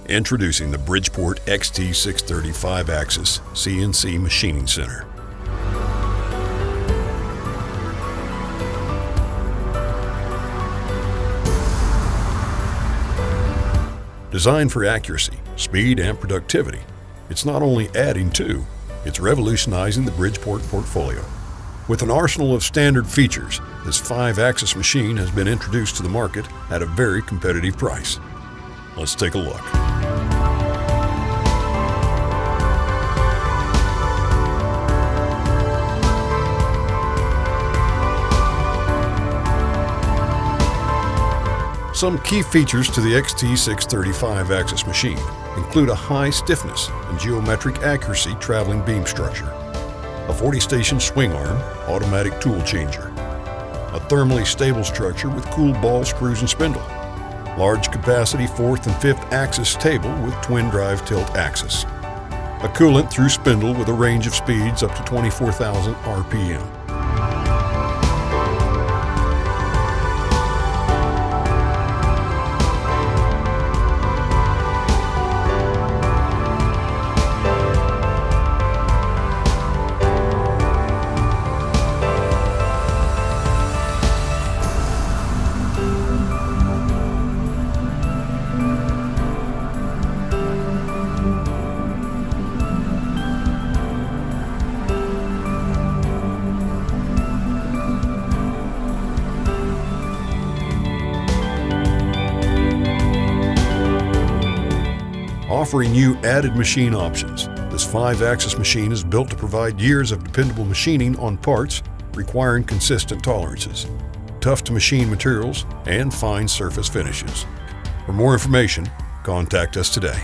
Introducing the Bridgeport XT630 5-axis CNC Machining Center. Designed for accuracy, speed, and productivity, it's not only adding to, it's revolutionizing the Bridgeport portfolio. With an arsenal of standard features, this 5-axis machine has been introduced to the market at a very competitive price. Let's take a look. Some key features to the XT630 5-axis machine include a high stiffness and geometric accuracy traveling beam structure, a 40-station swing arm automatic tool changer, a thermally stable structure with cool ball screws and spindle, large capacity 4th and 5th axis table with twin drive tilt axis, a coolant through spindle with a range of speeds up to 24,000 RPM. Offering you added machine options, this 5-axis machine is built to provide years of dependable machining on parts requiring consistent tolerances, tough-to-machine materials, and fine surface finishes. For more information, contact us today.